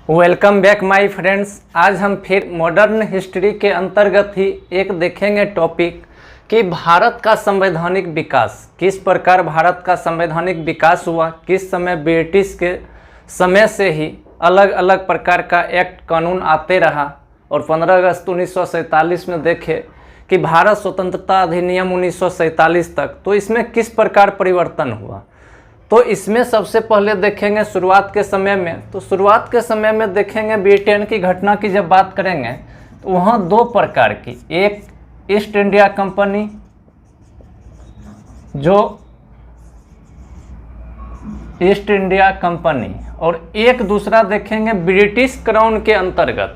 Welcome back my friends. आज हम फिर मॉडर्न हिस्ट्री के अंतर्गत ही एक देखेंगे टॉपिक कि भारत का संवैधानिक विकास, किस प्रकार भारत का संवैधानिक विकास हुआ, किस समय ब्रिटिश के समय से ही अलग अलग प्रकार का एक्ट कानून आते रहा और 15 अगस्त 1947 में देखे कि भारत स्वतंत्रता अधिनियम 1947 तक, तो इसमें किस प्रकार परिवर्तन हुआ। तो इसमें सबसे पहले देखेंगे शुरुआत के समय में, तो शुरुआत के समय में देखेंगे ब्रिटेन की घटना की जब बात करेंगे तो वहाँ दो प्रकार की, एक ईस्ट इंडिया कंपनी जो ईस्ट इंडिया कंपनी और एक दूसरा देखेंगे ब्रिटिश क्राउन के अंतर्गत।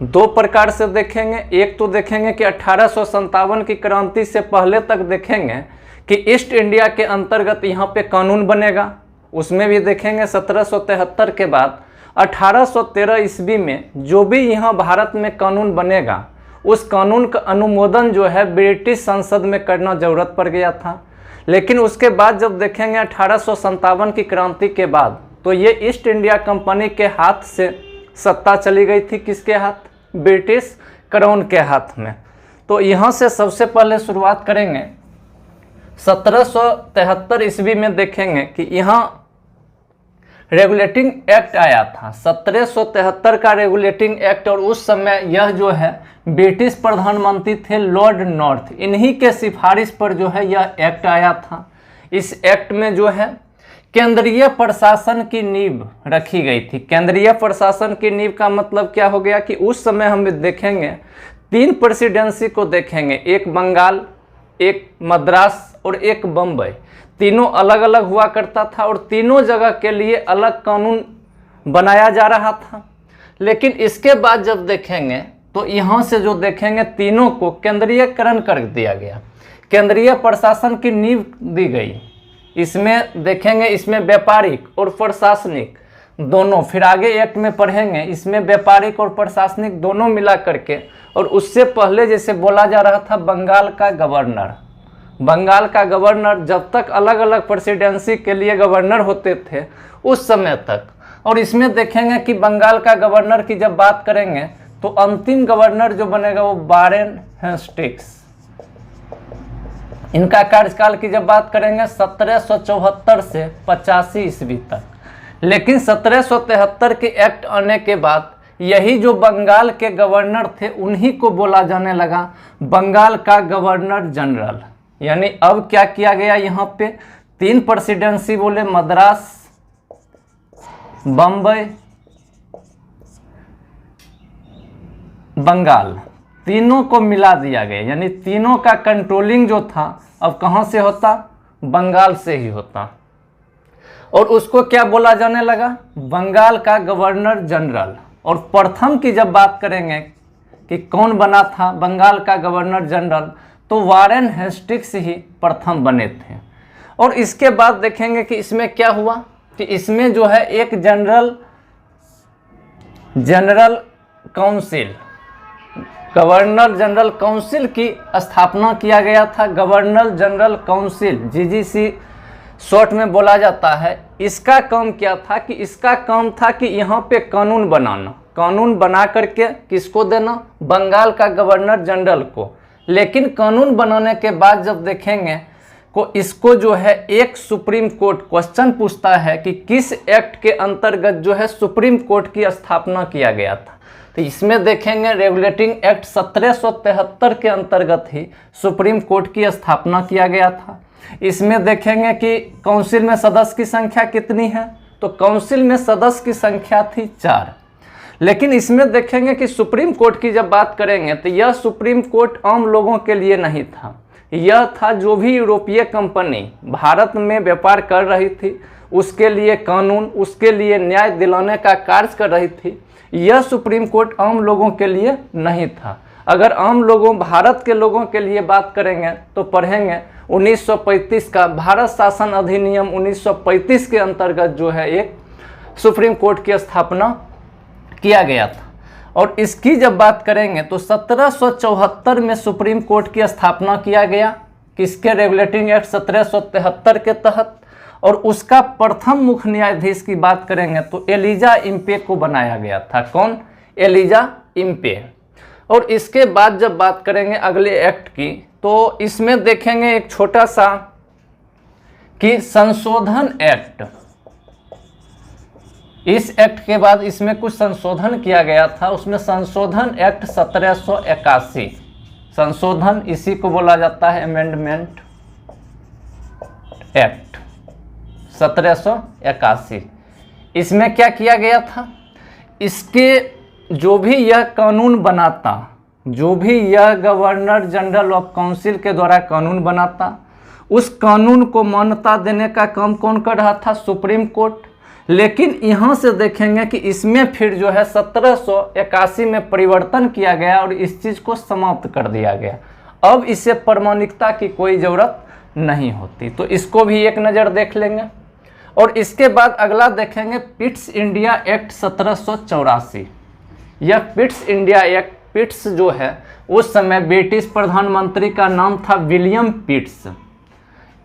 दो प्रकार से देखेंगे, एक तो देखेंगे कि 1857 की क्रांति से पहले तक देखेंगे कि ईस्ट इंडिया के अंतर्गत यहाँ पे कानून बनेगा, उसमें भी देखेंगे 1773 के बाद 1813 ईस्वी में जो भी यहाँ भारत में कानून बनेगा उस कानून का अनुमोदन जो है ब्रिटिश संसद में करना जरूरत पड़ गया था। लेकिन उसके बाद जब देखेंगे 1857 की क्रांति के बाद तो ये ईस्ट इंडिया कंपनी के हाथ से सत्ता चली गई थी, किसके हाथ? ब्रिटिश क्राउन के हाथ में। तो यहाँ से सबसे पहले शुरुआत करेंगे 1773 ईस्वी में देखेंगे कि यहाँ रेगुलेटिंग एक्ट आया था, 1773 का रेगुलेटिंग एक्ट। और उस समय यह जो है ब्रिटिश प्रधानमंत्री थे लॉर्ड नॉर्थ, इन्हीं के सिफारिश पर जो है यह एक्ट आया था। इस एक्ट में जो है केंद्रीय प्रशासन की नींव रखी गई थी। केंद्रीय प्रशासन की नींव का मतलब क्या हो गया कि उस समय हम देखेंगे 3 प्रेसिडेंसी को देखेंगे, एक बंगाल, एक मद्रास और एक बम्बई। तीनों अलग अलग हुआ करता था और तीनों जगह के लिए अलग कानून बनाया जा रहा था। लेकिन इसके बाद जब देखेंगे तो यहाँ से जो देखेंगे तीनों को केंद्रीयकरण कर दिया गया, केंद्रीय प्रशासन की नींव दी गई। इसमें देखेंगे इसमें व्यापारिक और प्रशासनिक दोनों, फिर आगे एक्ट में पढ़ेंगे इसमें व्यापारिक और प्रशासनिक दोनों मिला करके। और उससे पहले जैसे बोला जा रहा था बंगाल का गवर्नर, बंगाल का गवर्नर जब तक अलग अलग प्रेसिडेंसी के लिए गवर्नर होते थे उस समय तक। और इसमें देखेंगे कि बंगाल का गवर्नर की जब बात करेंगे तो अंतिम गवर्नर जो बनेगा वो वारेन हेस्टिंग्स। इनका कार्यकाल की जब बात करेंगे 1774 से 85 ईस्वी तक। लेकिन 1773 के एक्ट आने के बाद यही जो बंगाल के गवर्नर थे उन्हीं को बोला जाने लगा बंगाल का गवर्नर जनरल। यानी अब क्या किया गया, यहाँ पे 3 प्रेसिडेंसी बोले, मद्रास, बम्बई, बंगाल, तीनों को मिला दिया गया। यानी तीनों का कंट्रोलिंग जो था अब कहाँ से होता? बंगाल से ही होता। और उसको क्या बोला जाने लगा? बंगाल का गवर्नर जनरल। और प्रथम की जब बात करेंगे कि कौन बना था बंगाल का गवर्नर जनरल, तो वारेन हेस्टिंग्स ही प्रथम बने थे। और इसके बाद देखेंगे कि इसमें क्या हुआ कि इसमें जो है एक general council, governor general council की स्थापना किया गया था। Governor general council, GGC short में बोला जाता है। इसका काम क्या था कि इसका काम था कि यहाँ पे कानून बनाना, कानून बना करके किसको देना? बंगाल का गवर्नर जनरल को। लेकिन कानून बनाने के बाद जब देखेंगे को इसको जो है एक सुप्रीम कोर्ट क्वेश्चन पूछता है कि किस एक्ट के अंतर्गत जो है सुप्रीम कोर्ट की स्थापना किया गया था। तो इसमें देखेंगे रेगुलेटिंग एक्ट 1773 के अंतर्गत ही सुप्रीम कोर्ट की स्थापना किया गया था। इसमें देखेंगे कि काउंसिल में सदस्य की संख्या कितनी है, तो काउंसिल में सदस्य की संख्या थी 4। लेकिन इसमें देखेंगे कि सुप्रीम कोर्ट की जब बात करेंगे तो यह सुप्रीम कोर्ट आम लोगों के लिए नहीं था। यह था जो भी यूरोपीय कंपनी भारत में व्यापार कर रही थी उसके लिए कानून, उसके लिए न्याय दिलाने का कार्य कर रही थी। यह सुप्रीम कोर्ट आम लोगों के लिए नहीं था। अगर आम लोगों, भारत के लोगों के लिए बात करेंगे तो पढ़ेंगे 1935 का भारत शासन अधिनियम 1935 के अंतर्गत जो है एक सुप्रीम कोर्ट की स्थापना किया गया था। और इसकी जब बात करेंगे तो 1774 में सुप्रीम कोर्ट की स्थापना किया गया, किसके? रेगुलेटिंग एक्ट 1773 के तहत। और उसका प्रथम मुख्य न्यायाधीश की बात करेंगे तो एलिजा इम्पे को बनाया गया था। कौन? Elijah Impey. और इसके बाद जब बात करेंगे अगले एक्ट की तो इसमें देखेंगे एक छोटा सा कि संशोधन एक्ट। इस एक्ट के बाद इसमें कुछ संशोधन किया गया था, उसमें संशोधन एक्ट 1781। संशोधन इसी को बोला जाता है अमेंडमेंट एक्ट 1781। इसमें क्या किया गया था? इसके जो भी यह कानून बनाता, जो भी यह गवर्नर जनरल ऑफ काउंसिल के द्वारा कानून बनाता, उस कानून को मान्यता देने का काम कौन कर रहा था? Supreme court. लेकिन यहाँ से देखेंगे कि इसमें फिर जो है 1781 में परिवर्तन किया गया और इस चीज़ को समाप्त कर दिया गया। अब इसे प्रमाणिकता की कोई ज़रूरत नहीं होती, तो इसको भी एक नज़र देख लेंगे। और इसके बाद अगला देखेंगे पिट्स इंडिया एक्ट 1784। यह पिट्स इंडिया एक्ट, पिट्स जो है उस समय ब्रिटिश प्रधानमंत्री का नाम था विलियम पिट्स।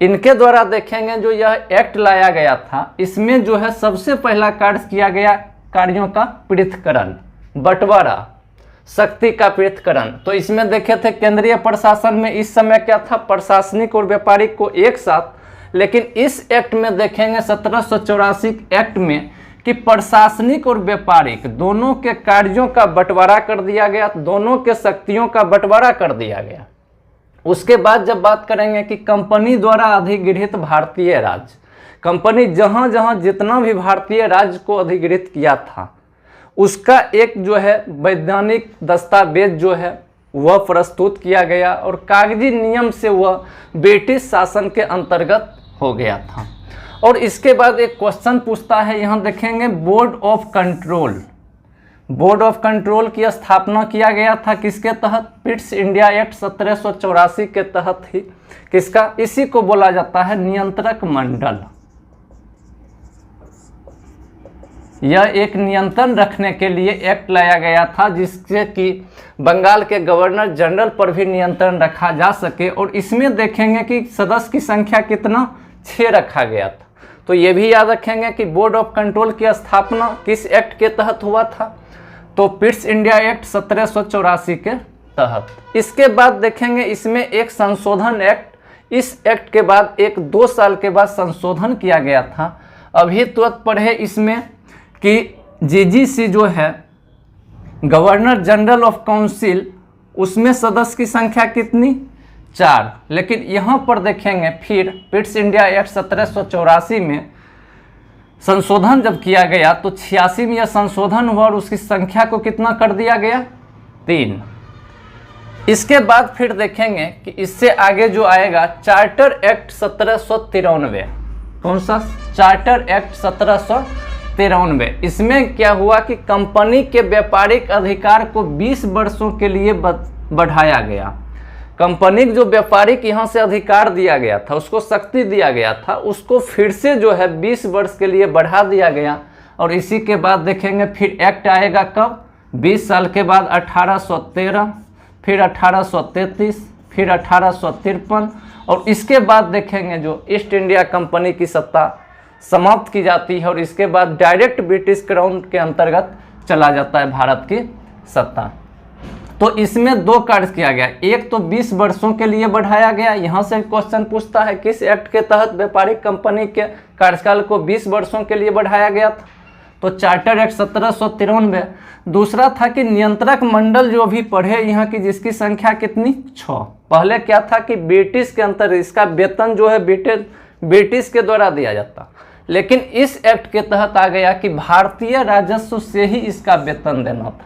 इनके द्वारा देखेंगे जो यह एक्ट लाया गया था, इसमें जो है सबसे पहला कार्य किया गया कार्यों का पृथक्करण, बंटवारा, शक्ति का पृथक्करण। तो इसमें देखे थे केंद्रीय प्रशासन में इस समय क्या था? प्रशासनिक और व्यापारिक को एक साथ। लेकिन इस एक्ट में देखेंगे 1784 एक्ट में कि प्रशासनिक और व्यापारिक दोनों के कार्यों का बंटवारा कर दिया गया, दोनों के शक्तियों का बंटवारा कर दिया गया। उसके बाद जब बात करेंगे कि कंपनी द्वारा अधिगृहित भारतीय राज्य, कंपनी जहां जहां जितना भी भारतीय राज्य को अधिगृहित किया था उसका एक जो है वैधानिक दस्तावेज जो है वह प्रस्तुत किया गया और कागजी नियम से वह ब्रिटिश शासन के अंतर्गत हो गया था। और इसके बाद एक क्वेश्चन पूछता है, यहाँ देखेंगे board of control. Board of control की स्थापना किया गया था किसके तहत? पिट्स इंडिया एक्ट 1784 के तहत ही। किसका? इसी को बोला जाता है नियंत्रक मंडल। यह एक नियंत्रण रखने के लिए एक्ट लाया गया था जिससे कि बंगाल के गवर्नर जनरल पर भी नियंत्रण रखा जा सके। और इसमें देखेंगे कि सदस्य की संख्या कितना? 6 रखा गया था। तो ये भी याद रखेंगे कि बोर्ड ऑफ कंट्रोल की स्थापना किस एक्ट के तहत हुआ था? तो पिट्स इंडिया एक्ट 1784 के तहत। इसके बाद देखेंगे इसमें एक संशोधन एक्ट, इस एक्ट के बाद 2 साल के बाद संशोधन किया गया था। अभी तुरंत पढ़े इसमें कि जीजीसी जो है गवर्नर जनरल ऑफ काउंसिल, उसमें सदस्य की संख्या कितनी? 4। लेकिन यहाँ पर देखेंगे फिर पिट्स इंडिया एक्ट 1784 में संशोधन जब किया गया तो 86 में यह संशोधन हुआ और उसकी संख्या को कितना कर दिया गया? 3। इसके बाद फिर देखेंगे कि इससे आगे जो आएगा चार्टर एक्ट 1793। कौन सा? Charter act 1793। इसमें क्या हुआ कि कंपनी के व्यापारिक अधिकार को 20 वर्षों के लिए बढ़ाया गया। कंपनी जो व्यापारिक यहाँ से अधिकार दिया गया था, उसको शक्ति दिया गया था, उसको फिर से जो है 20 वर्ष के लिए बढ़ा दिया गया। और इसी के बाद देखेंगे फिर एक्ट आएगा कब? 20 साल के बाद 1813, फिर 1833, फिर 1853। और इसके बाद देखेंगे जो ईस्ट इंडिया कंपनी की सत्ता समाप्त की जाती है और इसके बाद डायरेक्ट ब्रिटिश क्राउन के अंतर्गत चला जाता है भारत की सत्ता। तो इसमें 2 कार्य किया गया, एक तो 20 वर्षों के लिए बढ़ाया गया। यहाँ से क्वेश्चन पूछता है किस एक्ट के तहत व्यापारिक कंपनी के कार्यकाल को 20 वर्षों के लिए बढ़ाया गया था? तो चार्टर एक्ट 1793। दूसरा था कि नियंत्रक मंडल जो भी पढ़े यहाँ की, जिसकी संख्या कितनी? 6। पहले क्या था कि ब्रिटिश के अंतर इसका वेतन जो है ब्रिटिश के द्वारा दिया जाता, लेकिन इस एक्ट के तहत आ गया कि भारतीय राजस्व से ही इसका वेतन देना था।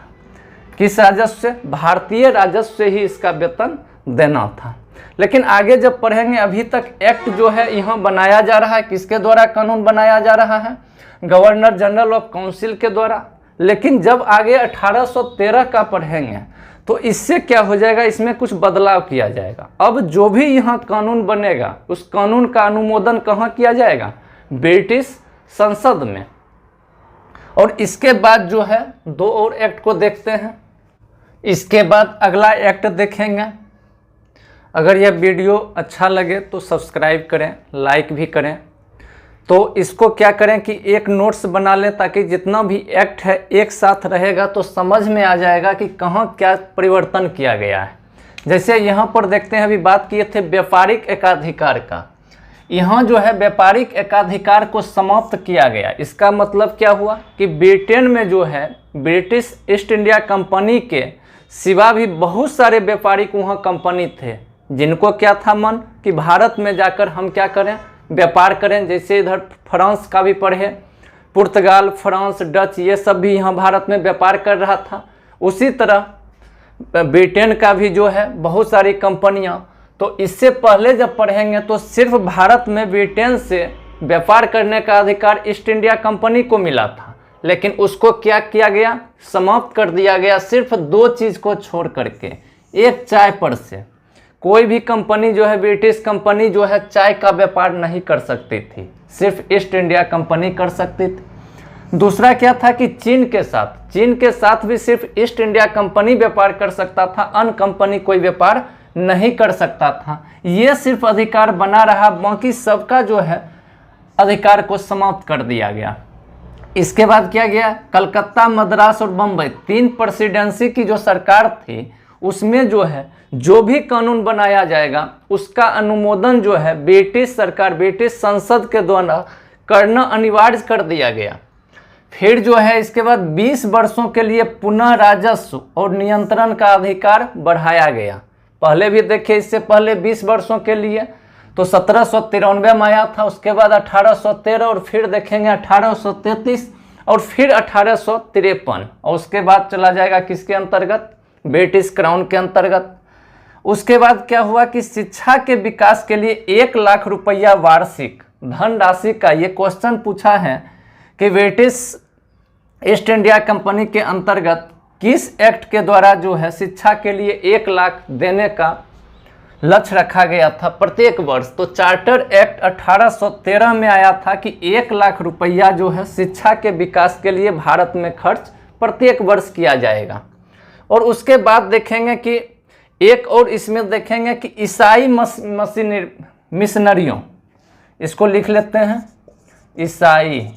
किस राजस्व से? भारतीय राजस्व से ही इसका वेतन देना था। लेकिन आगे जब पढ़ेंगे, अभी तक एक्ट जो है यहाँ बनाया जा रहा है, किसके द्वारा कानून बनाया जा रहा है? गवर्नर जनरल ऑफ काउंसिल के द्वारा। लेकिन जब आगे 1813 का पढ़ेंगे तो इससे क्या हो जाएगा? इसमें कुछ बदलाव किया जाएगा। अब जो भी यहाँ कानून बनेगा उस कानून का अनुमोदन कहाँ किया जाएगा? ब्रिटिश संसद में। और इसके बाद जो है 2 और एक्ट को देखते हैं। इसके बाद अगला एक्ट देखेंगे। अगर यह वीडियो अच्छा लगे तो सब्सक्राइब करें, लाइक भी करें। तो इसको क्या करें कि एक नोट्स बना लें, ताकि जितना भी एक्ट है एक साथ रहेगा तो समझ में आ जाएगा कि कहाँ क्या परिवर्तन किया गया है। जैसे यहाँ पर देखते हैं, अभी बात किए थे व्यापारिक एकाधिकार का, यहाँ जो है व्यापारिक एकाधिकार को समाप्त किया गया। इसका मतलब क्या हुआ कि ब्रिटेन में जो है ब्रिटिश ईस्ट इंडिया कंपनी के सिवा भी बहुत सारे व्यापारिक वहाँ कंपनी थे, जिनको क्या था मन कि भारत में जाकर हम क्या करें, व्यापार करें। जैसे इधर फ्रांस का भी पढ़े, पुर्तगाल, फ्रांस, डच, ये सब भी यहाँ भारत में व्यापार कर रहा था। उसी तरह ब्रिटेन का भी जो है बहुत सारी कंपनियाँ। तो इससे पहले जब पढ़ेंगे तो सिर्फ भारत में ब्रिटेन से व्यापार करने का अधिकार ईस्ट इंडिया कंपनी को मिला था, लेकिन उसको क्या किया गया, समाप्त कर दिया गया, सिर्फ 2 चीज़ को छोड़ करके। एक, चाय पर से कोई भी कंपनी जो है, ब्रिटिश कंपनी जो है चाय का व्यापार नहीं कर सकती थी, सिर्फ ईस्ट इंडिया कंपनी कर सकती थी। दूसरा क्या था कि चीन के साथ भी सिर्फ ईस्ट इंडिया कंपनी व्यापार कर सकता था, अन्य कंपनी कोई व्यापार नहीं कर सकता था। ये सिर्फ अधिकार बना रहा, बाकी सबका जो है अधिकार को समाप्त कर दिया गया। इसके बाद क्या गया, कलकत्ता, मद्रास और बम्बई 3 प्रेसिडेंसी की जो सरकार थी, उसमें जो है जो भी कानून बनाया जाएगा उसका अनुमोदन जो है ब्रिटिश सरकार, ब्रिटिश संसद के द्वारा करना अनिवार्य कर दिया गया। फिर जो है इसके बाद 20 वर्षों के लिए पुनः राजस्व और नियंत्रण का अधिकार बढ़ाया गया। पहले भी देखिए, इससे पहले 20 वर्षों के लिए तो 1793 में आया था, उसके बाद 1813 और फिर देखेंगे 1833 और फिर 1853 और उसके बाद चला जाएगा किसके अंतर्गत, ब्रिटिश क्राउन के अंतर्गत। उसके बाद क्या हुआ कि शिक्षा के विकास के लिए 1 लाख रुपया वार्षिक धनराशि का, ये क्वेश्चन पूछा है कि ब्रिटिश ईस्ट इंडिया कंपनी के अंतर्गत किस एक्ट के द्वारा जो है शिक्षा के लिए 1 लाख देने का लक्ष्य रखा गया था प्रत्येक वर्ष। तो चार्टर एक्ट 1813 में आया था कि 1 लाख रुपया जो है शिक्षा के विकास के लिए भारत में खर्च प्रत्येक वर्ष किया जाएगा। और उसके बाद देखेंगे कि एक और इसमें देखेंगे कि ईसाई मिशनरियों, इसको लिख लेते हैं ईसाई,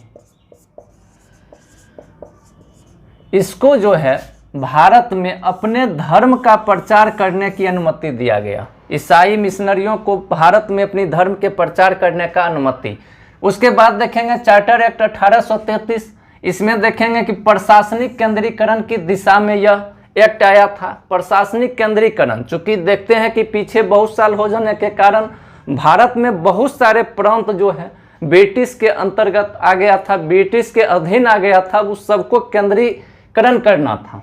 इसको जो है भारत में अपने धर्म का प्रचार करने की अनुमति दिया गया। ईसाई मिशनरियों को भारत में अपनी धर्म के प्रचार करने का अनुमति। उसके बाद देखेंगे चार्टर एक्ट 1833, इसमें देखेंगे कि प्रशासनिक केंद्रीकरण की दिशा में यह एक्ट आया था। प्रशासनिक केंद्रीकरण, चूंकि देखते हैं कि पीछे बहुत साल हो जाने के कारण भारत में बहुत सारे प्रांत जो है ब्रिटिश के अंतर्गत आ गया था, ब्रिटिश के अधीन आ गया था, उस सबको केंद्रीकरण करना था।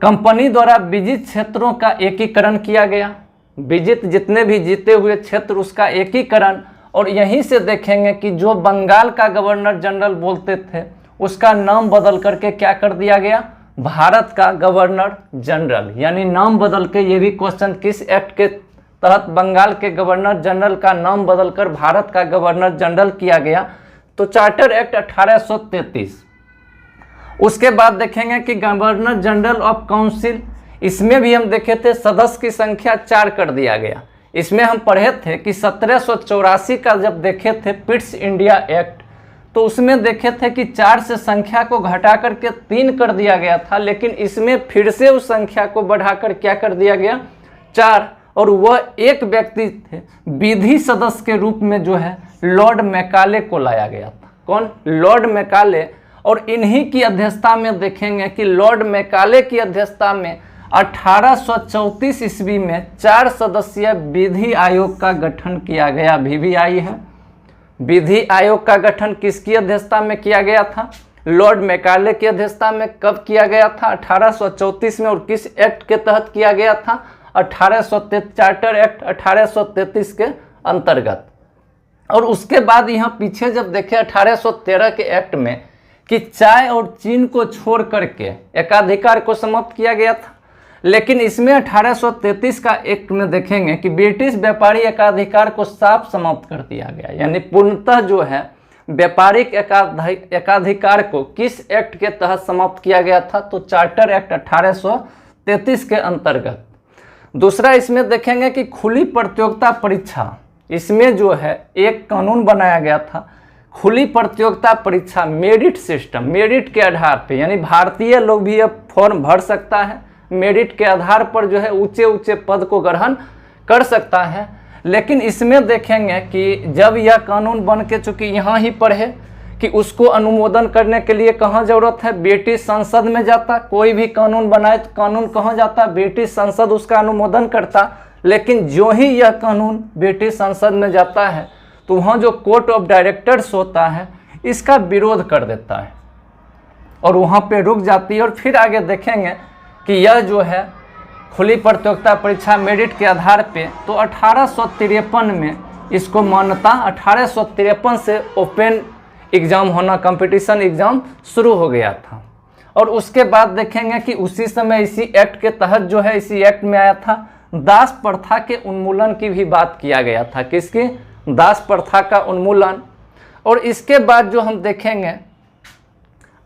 कंपनी द्वारा विजित क्षेत्रों का एकीकरण किया गया, विजित जितने भी जीते हुए क्षेत्र उसका एकीकरण। और यहीं से देखेंगे कि जो बंगाल का गवर्नर जनरल बोलते थे उसका नाम बदल करके क्या कर दिया गया, भारत का गवर्नर जनरल, यानी नाम बदल के, ये भी क्वेश्चन किस एक्ट के तहत बंगाल के गवर्नर जनरल का नाम बदलकर भारत का गवर्नर जनरल किया गया, तो चार्टर एक्ट 1833। उसके बाद देखेंगे कि गवर्नर जनरल ऑफ काउंसिल, इसमें भी हम देखे थे सदस्य की संख्या 4 कर दिया गया। इसमें हम पढ़े थे कि 1784 का जब देखे थे पिट्स इंडिया एक्ट, तो उसमें देखे थे कि 4 से संख्या को घटा करके 3 कर दिया गया था, लेकिन इसमें फिर से उस संख्या को बढ़ाकर क्या कर दिया गया, 4। और वह एक व्यक्ति थे विधि सदस्य के रूप में जो है लॉर्ड मैकाले को लाया गया था। कौन, लॉर्ड मैकाले। और इन्हीं की अध्यक्षता में देखेंगे कि लॉर्ड मैकाले की अध्यक्षता में 1834 ईस्वी में 4 सदस्यीय विधि आयोग का गठन किया गया। VVI है, विधि आयोग का गठन किसकी अध्यक्षता में किया गया था, लॉर्ड मैकाले की अध्यक्षता में। कब किया गया था, 1834 में। और किस एक्ट के तहत किया गया था, 1833, चार्टर एक्ट 1833 के अंतर्गत। और उसके बाद यहाँ पीछे जब देखे 1813 के एक्ट में कि चाय और चीन को छोड़ करके एकाधिकार को समाप्त किया गया था, लेकिन इसमें 1833 का एक्ट में देखेंगे कि ब्रिटिश व्यापारी एकाधिकार को साफ समाप्त कर दिया गया। यानी पूर्णतः जो है व्यापारिक एकाधिकार को किस एक्ट के तहत समाप्त किया गया था, तो चार्टर एक्ट 1833 के अंतर्गत। दूसरा इसमें देखेंगे कि खुली प्रतियोगिता परीक्षा, इसमें जो है एक कानून बनाया गया था, खुली प्रतियोगिता परीक्षा मेरिट सिस्टम, मेरिट के आधार पे, यानी भारतीय लोग भी अब फॉर्म भर सकता है, मेरिट के आधार पर जो है ऊंचे ऊंचे पद को ग्रहण कर सकता है। लेकिन इसमें देखेंगे कि जब यह कानून बन के, चूंकि यहाँ ही पर है कि उसको अनुमोदन करने के लिए कहाँ जरूरत है, ब्रिटिश संसद में जाता। कोई भी कानून बनाए तो कानून कहाँ जाता, ब्रिटिश संसद उसका अनुमोदन करता। लेकिन जो ही यह कानून ब्रिटिश संसद में जाता है तो वहाँ जो कोर्ट ऑफ डायरेक्टर्स होता है इसका विरोध कर देता है और वहाँ पे रुक जाती है। और फिर आगे देखेंगे कि यह जो है खुली प्रतियोगिता परीक्षा मेरिट के आधार पे, तो 1853 में इसको मान्यता, 1853 से ओपन एग्ज़ाम होना, कंपटीशन एग्ज़ाम शुरू हो गया था। और उसके बाद देखेंगे कि उसी समय इसी एक्ट के तहत जो है, इसी एक्ट में आया था दास प्रथा के उन्मूलन की भी बात किया गया था। किसकी? दास प्रथा का उन्मूलन। और इसके बाद जो हम देखेंगे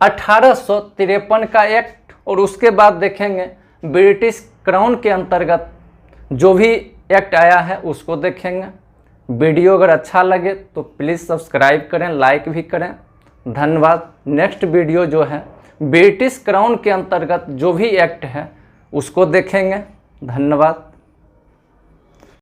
1853 का एक्ट, और उसके बाद देखेंगे ब्रिटिश क्राउन के अंतर्गत जो भी एक्ट आया है उसको देखेंगे। वीडियो अगर अच्छा लगे तो प्लीज़ सब्सक्राइब करें, लाइक भी करें। धन्यवाद। नेक्स्ट वीडियो जो है ब्रिटिश क्राउन के अंतर्गत जो भी एक्ट है उसको देखेंगे। धन्यवाद।